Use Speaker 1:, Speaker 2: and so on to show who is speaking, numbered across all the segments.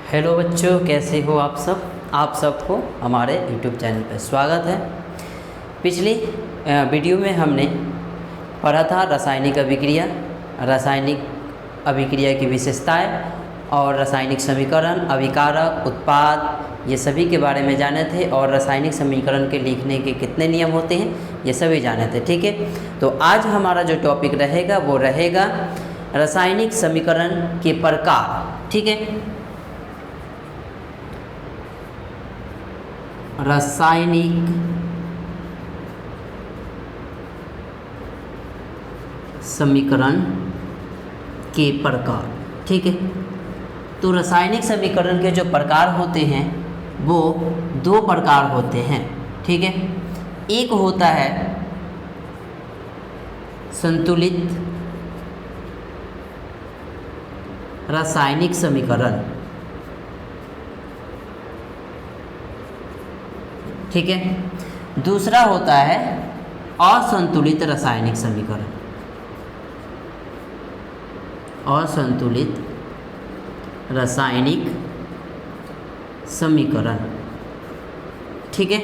Speaker 1: Hello बच्चों, कैसे हो आप सब। आप सबको हमारे यूट्यूब चैनल पर स्वागत है। पिछली वीडियो में हमने पढ़ा था रासायनिक अभिक्रिया की विशेषताएं और रासायनिक समीकरण, अभिकारक, उत्पाद, ये सभी के बारे में जाने थे और रासायनिक समीकरण के लिखने के कितने नियम होते हैं ये सभी जाने थे। ठीक है, तो आज हमारा जो टॉपिक रहेगा वो रहेगा रासायनिक समीकरण के प्रकार। ठीक है, रासायनिक समीकरण के प्रकार। ठीक है, तो रासायनिक समीकरण के जो प्रकार होते हैं वो दो प्रकार होते हैं। ठीक है, एक होता है संतुलित रासायनिक समीकरण। ठीक है, दूसरा होता है असंतुलित रासायनिक समीकरण। असंतुलित रासायनिक समीकरण। ठीक है,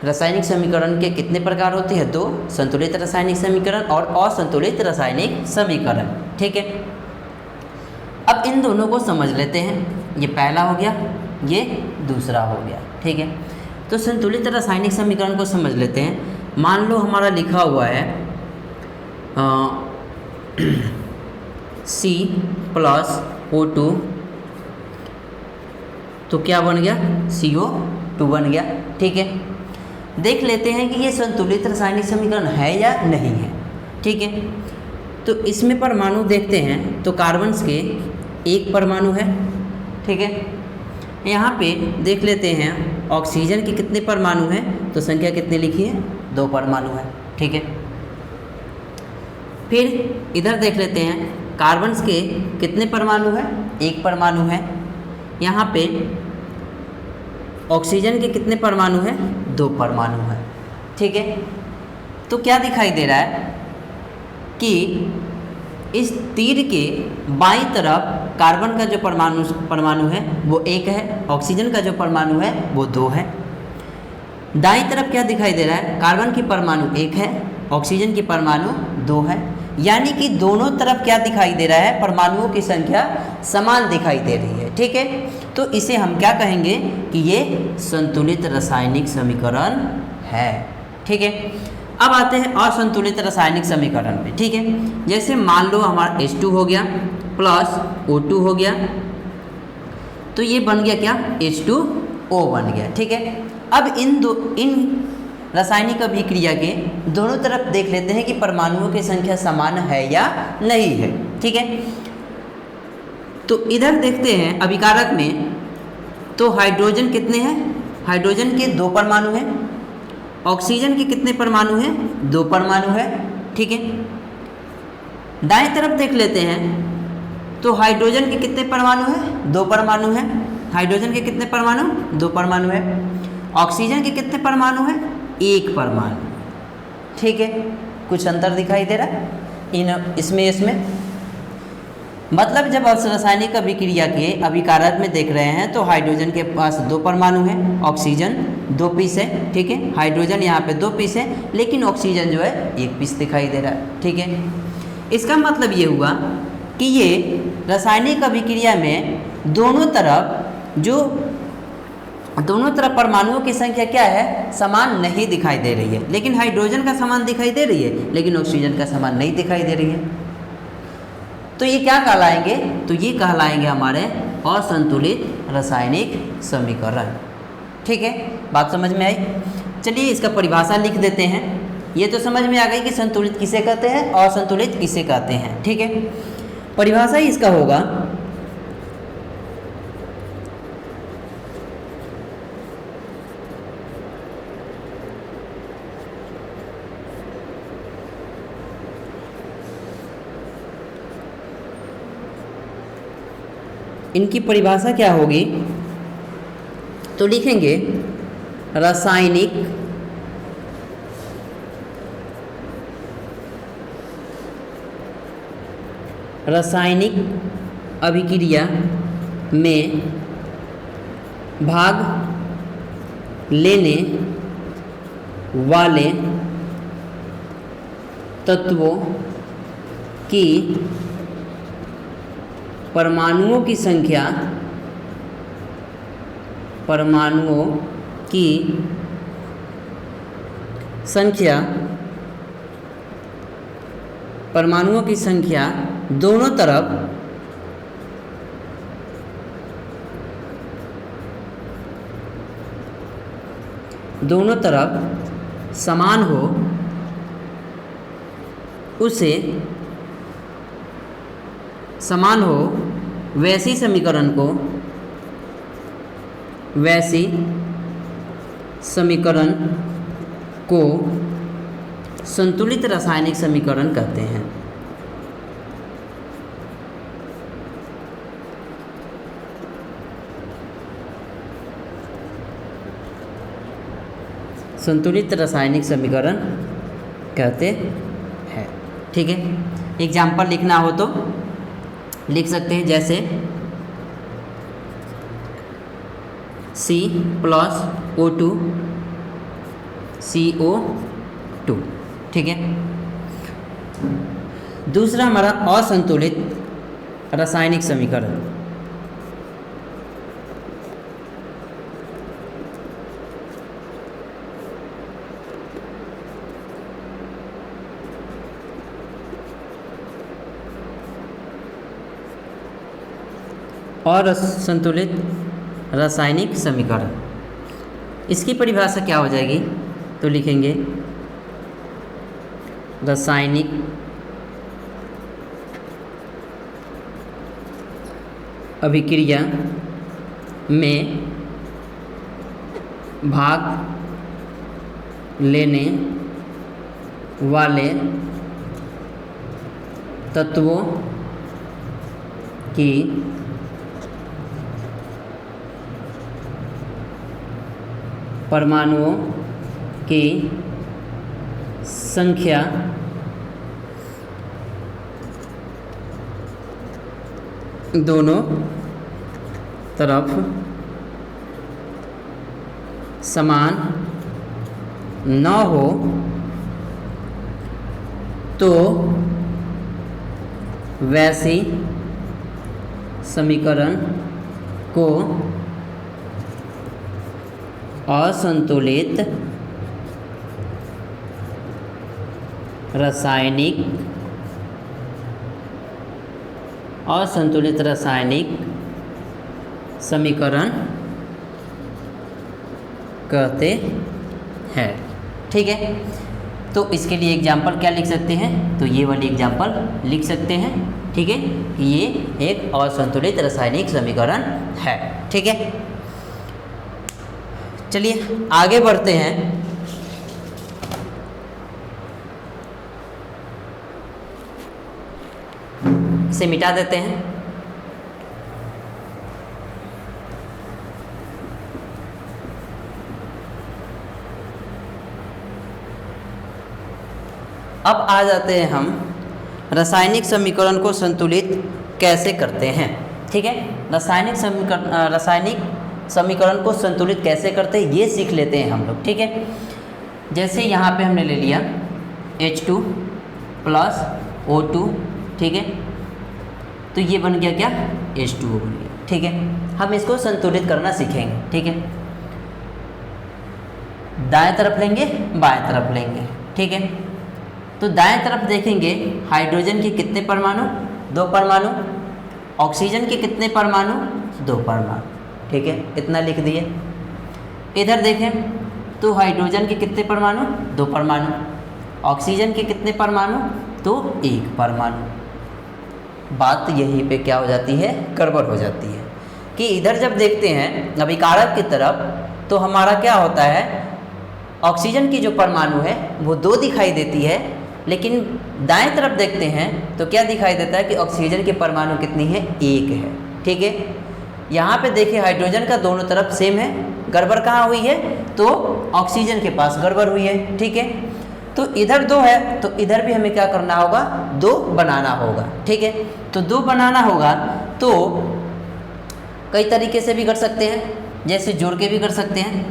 Speaker 1: रासायनिक समीकरण के कितने प्रकार होते हैं? दो, संतुलित रासायनिक समीकरण और असंतुलित रासायनिक समीकरण। ठीक है, अब इन दोनों को समझ लेते हैं। ये पहला हो गया, ये दूसरा हो गया। ठीक है, तो संतुलित रासायनिक समीकरण को समझ लेते हैं। मान लो हमारा लिखा हुआ है C+O2, तो क्या बन गया? CO2 बन गया। ठीक है, देख लेते हैं कि ये संतुलित रासायनिक समीकरण है या नहीं है। ठीक है, तो इसमें परमाणु देखते हैं तो कार्बन्स के एक परमाणु है। ठीक है, यहाँ पे देख लेते हैं ऑक्सीजन के कितने परमाणु हैं, तो संख्या कितनी लिखी है? 2 परमाणु है। ठीक है, फिर इधर देख लेते हैं कार्बन्स के कितने परमाणु हैं? 1 परमाणु है। यहाँ पे ऑक्सीजन के कितने परमाणु हैं? 2 परमाणु हैं। ठीक है, तो क्या दिखाई दे रहा है कि इस तीर के बाईं तरफ कार्बन का जो परमाणु है वो 1 है, ऑक्सीजन का जो परमाणु है वो 2 है। दाईं तरफ क्या दिखाई दे रहा है? कार्बन की परमाणु 1 है, ऑक्सीजन की परमाणु 2 है। यानी कि दोनों तरफ क्या दिखाई दे रहा है? परमाणुओं की संख्या समान दिखाई दे रही है। ठीक है, तो इसे हम क्या कहेंगे कि ये संतुलित रासायनिक समीकरण है। ठीक है, अब आते हैं असंतुलित रासायनिक समीकरण पे। ठीक है, जैसे मान लो हमारा H2 हो गया प्लस O2 हो गया, तो ये बन गया क्या? H2O बन गया। ठीक है, अब इन रासायनिक अभिक्रिया के दोनों तरफ देख लेते हैं कि परमाणुओं की संख्या समान है या नहीं है। ठीक है, तो इधर देखते हैं अभिकारक में, तो हाइड्रोजन कितने हैं? हाइड्रोजन के 2 परमाणु हैं। ऑक्सीजन के कितने परमाणु हैं? 2 परमाणु है। ठीक है, दाएं तरफ देख लेते हैं तो हाइड्रोजन के कितने परमाणु हैं? 2 परमाणु हैं। हाइड्रोजन के कितने परमाणु? 2 परमाणु है। ऑक्सीजन के कितने परमाणु हैं? 1 परमाणु। ठीक है, कुछ अंतर दिखाई दे रहा है इसमें मतलब जब रासायनिक अभिक्रिया के अभिकारक में देख रहे हैं तो हाइड्रोजन के पास 2 परमाणु हैं, ऑक्सीजन 2 पीस है। ठीक है, हाइड्रोजन यहाँ पे 2 पीस है, लेकिन ऑक्सीजन जो है 1 पीस दिखाई दे रहा है। ठीक है, इसका मतलब ये हुआ कि ये रासायनिक अभिक्रिया में दोनों तरफ परमाणुओं की संख्या क्या है? समान नहीं दिखाई दे रही है। लेकिन हाइड्रोजन का समान दिखाई दे रही है, लेकिन ऑक्सीजन का समान नहीं दिखाई दे रही है। तो ये क्या कहलाएंगे? तो ये कहलाएंगे हमारे असंतुलित रासायनिक समीकरण। ठीक है, बात समझ में आई? चलिए इसका परिभाषा लिख देते हैं। ये तो समझ में आ गई कि संतुलित किसे कहते हैं, असंतुलित किसे कहते हैं। ठीक है, परिभाषा ही इसका होगा इनकी परिभाषा क्या होगी? तो लिखेंगे रासायनिक रासायनिक अभिक्रिया में भाग लेने वाले तत्वों की परमाणुओं की संख्या दोनों तरफ समान हो उसे वैसी समीकरण को संतुलित रासायनिक समीकरण कहते हैं। संतुलित रासायनिक समीकरण कहते हैं। ठीक है, एग्जाम्पल लिखना हो तो लिख सकते हैं, जैसे C+O2 CO2। ठीक है, दूसरा हमारा असंतुलित रासायनिक समीकरण। और असंतुलित रासायनिक समीकरण, इसकी परिभाषा क्या हो जाएगी? तो लिखेंगे रासायनिक अभिक्रिया में भाग लेने वाले तत्वों की परमाणुओं की संख्या दोनों तरफ समान न हो तो वैसी समीकरण को असंतुलित रासायनिक समीकरण कहते हैं। ठीक है, तो इसके लिए एग्जाम्पल क्या लिख सकते हैं? तो ये वाली एग्जाम्पल लिख सकते हैं। ठीक है, ये एक असंतुलित रासायनिक समीकरण है। ठीक है, चलिए आगे बढ़ते हैं। इसे मिटा देते हैं। अब आ जाते हैं हम रासायनिक समीकरण को संतुलित कैसे करते हैं। ठीक है, रासायनिक समीकरण को संतुलित कैसे करते हैं ये सीख लेते हैं हम लोग। ठीक है, जैसे यहाँ पे हमने ले लिया H2 + O2। ठीक है, तो ये बन गया क्या? H2O बन गया। ठीक है, हम इसको संतुलित करना सीखेंगे। ठीक है, दाएं तरफ लेंगे, बाएं तरफ लेंगे। ठीक है, तो दाएं तरफ देखेंगे हाइड्रोजन के कितने परमाणु? 2 परमाणु। ऑक्सीजन के कितने परमाणु? 2 परमाणु। ठीक है, इतना लिख दिए। इधर देखें तो हाइड्रोजन के कितने परमाणु? 2 परमाणु। ऑक्सीजन के कितने परमाणु? तो 1 परमाणु। बात यहीं पे क्या हो जाती है? गड़बड़ हो जाती है कि इधर जब देखते हैं अभिकारक की तरफ तो हमारा क्या होता है? ऑक्सीजन की जो परमाणु है वो 2 दिखाई देती है, लेकिन दाएं तरफ देखते हैं तो क्या दिखाई देता है कि ऑक्सीजन की परमाणु कितनी है? 1 है। ठीक है, यहाँ पे देखिए हाइड्रोजन का दोनों तरफ सेम है। गड़बड़ कहाँ हुई है? तो ऑक्सीजन के पास गड़बड़ हुई है। ठीक है, तो इधर 2 है तो इधर भी हमें क्या करना होगा? 2 बनाना होगा। ठीक है, तो 2 बनाना होगा तो कई तरीके से भी कर सकते हैं, जैसे जोड़ के भी कर सकते हैं,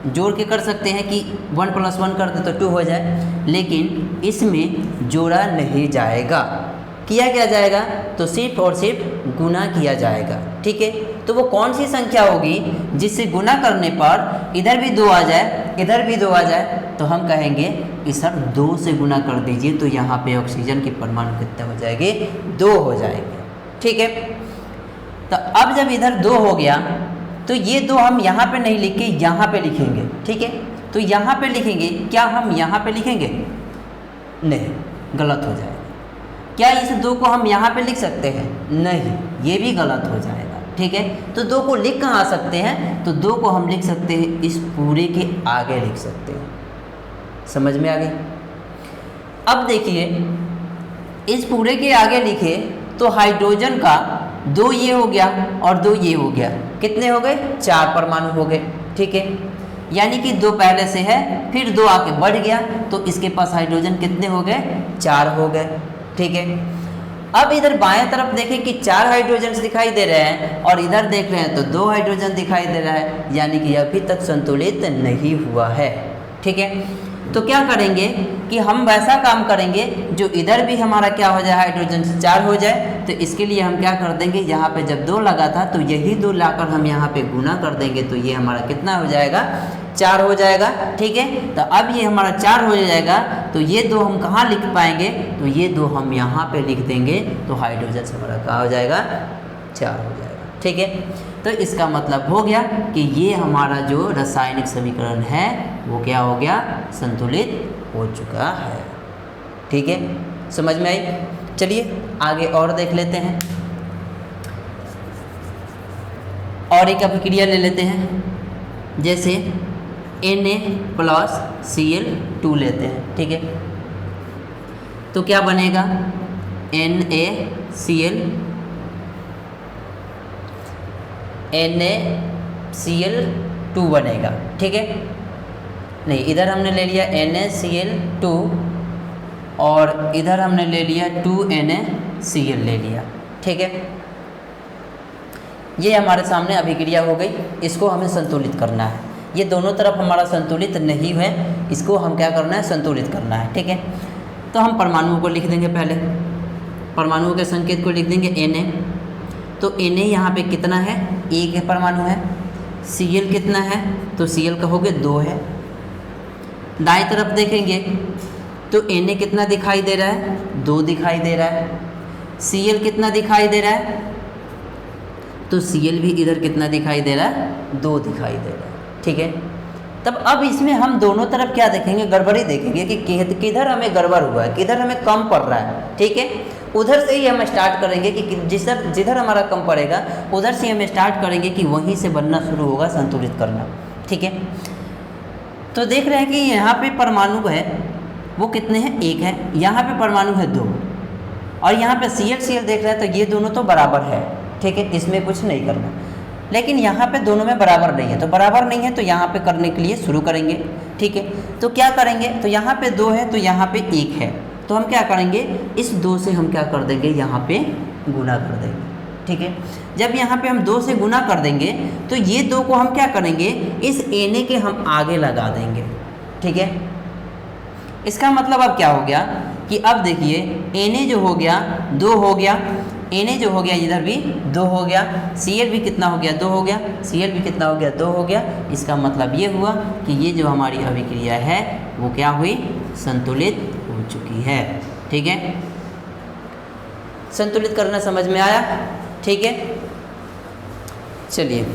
Speaker 1: जोड़ के कर सकते हैं कि 1 + 1 कर दे तो 2 हो जाए, लेकिन इसमें जोड़ा नहीं जाएगा। किया क्या जाएगा? तो सिर्फ और सिर्फ गुना किया जाएगा। ठीक है, तो वो कौन सी संख्या होगी जिससे गुना करने पर इधर भी 2 आ जाए, इधर भी 2 आ जाए, तो हम कहेंगे कि सर 2 से गुना कर दीजिए, तो यहाँ पे ऑक्सीजन के परमाणु कितने हो जाएंगे? 2 हो जाएंगे। ठीक है, तो अब जब इधर 2 हो गया तो ये 2 हम यहाँ पे नहीं लिख के यहाँ पे लिखेंगे। ठीक है, तो यहाँ पे लिखेंगे, क्या हम यहाँ पे लिखेंगे? नहीं, गलत हो जाएगा। क्या इस 2 को हम यहाँ पे लिख सकते हैं? नहीं, ये भी गलत हो जाएगा। ठीक है, तो 2 को लिख कहाँ सकते हैं? तो 2 को हम लिख सकते हैं इस पूरे के आगे लिख सकते हैं। समझ में आ गई? अब देखिए, इस पूरे के आगे लिखे तो हाइड्रोजन का 2 ये हो गया और 2 ये हो गया, कितने हो गए? 4 परमाणु हो गए। ठीक है, यानी कि 2 पहले से है, फिर 2 आके बढ़ गया, तो इसके पास हाइड्रोजन कितने हो गए? 4 हो गए। ठीक है, अब इधर बाएं तरफ देखें कि 4 हाइड्रोजन दिखाई दे रहे हैं और इधर देख रहे हैं तो 2 हाइड्रोजन दिखाई दे रहा है, यानी कि अभी तक संतुलित नहीं हुआ है। ठीक है, तो क्या करेंगे कि हम वैसा काम करेंगे जो इधर भी हमारा क्या हो जाए? हाइड्रोजन से 4 हो जाए। तो इसके लिए हम क्या कर देंगे? यहाँ पे जब 2 लगा था तो यही 2 लाकर हम यहाँ पे गुना कर देंगे, तो ये हमारा कितना हो जाएगा? 4 हो जाएगा। ठीक है, तो अब ये हमारा 4 हो जाएगा, तो ये 2 हम कहाँ लिख पाएंगे? तो ये 2 हम यहाँ पे लिख देंगे, तो हाइड्रोजन से हमारा कहाँ हो जाएगा? 4 हो जाएगा। ठीक है, तो इसका मतलब हो गया कि ये हमारा जो रासायनिक समीकरण है वो क्या हो गया? संतुलित हो चुका है। ठीक है, समझ में आई? चलिए आगे और देख लेते हैं, और एक अभिक्रिया ले लेते हैं, जैसे Na+Cl2 लेते हैं। ठीक है, तो क्या बनेगा? NaCl2 बनेगा। ठीक है, नहीं, इधर हमने ले लिया NaCl2 और इधर हमने ले लिया 2NaCl ले लिया। ठीक है, ये हमारे सामने अभिक्रिया हो गई, इसको हमें संतुलित करना है। ये दोनों तरफ हमारा संतुलित नहीं है, इसको हम क्या करना है? संतुलित करना है। ठीक है, तो हम परमाणुओं को लिख देंगे, पहले परमाणुओं के संकेत को लिख देंगे Na। तो Na यहाँ पे कितना है? 1 परमाणु है। Cl कितना है? तो Cl कहोगे 2 है। दाएं तरफ देखेंगे तो Na कितना दिखाई दे रहा है? 2 दिखाई दे रहा है। Cl कितना दिखाई दे रहा है? तो Cl भी इधर कितना दिखाई दे रहा है? 2 दिखाई दे रहा है। ठीक है, तब अब इसमें हम दोनों तरफ क्या देखेंगे? गड़बड़ी देखेंगे कि किधर हमें गड़बड़ हुआ है, किधर हमें कम पड़ रहा है। ठीक है, उधर से ही हम स्टार्ट करेंगे कि जिधर हमारा कम पड़ेगा उधर से हम स्टार्ट करेंगे कि वहीं से बनना शुरू होगा संतुलित करना। ठीक है, तो देख रहे हैं कि यहाँ पे परमाणु है वो कितने हैं? 1 है। यहाँ पे परमाणु है 2 और यहाँ पे Cl देख रहे हैं, तो ये दोनों तो बराबर है। ठीक है, इसमें कुछ नहीं करना, लेकिन यहाँ पे दोनों में बराबर नहीं है, तो बराबर नहीं है तो यहाँ पे करने के लिए शुरू करेंगे। ठीक है, तो क्या करेंगे? तो यहाँ पे 2 है तो यहाँ पे 1 है, तो हम क्या करेंगे? इस 2 से हम क्या कर देंगे? यहाँ पे गुना कर देंगे। ठीक है, जब यहाँ पे हम 2 से गुना कर देंगे तो ये 2 को हम क्या करेंगे? इस Na के हम आगे लगा देंगे। ठीक है, इसका मतलब अब क्या हो गया कि अब देखिए Na जो हो गया 2 हो गया, Na जो हो गया इधर भी 2 हो गया, Cl भी कितना हो गया? 2 हो गया, Cl भी कितना हो गया? 2 हो गया। इसका मतलब ये हुआ कि ये जो हमारी अभिक्रिया है वो क्या हुई? संतुलित हो चुकी है। ठीक है, संतुलित करना समझ में आया? ठीक है, चलिए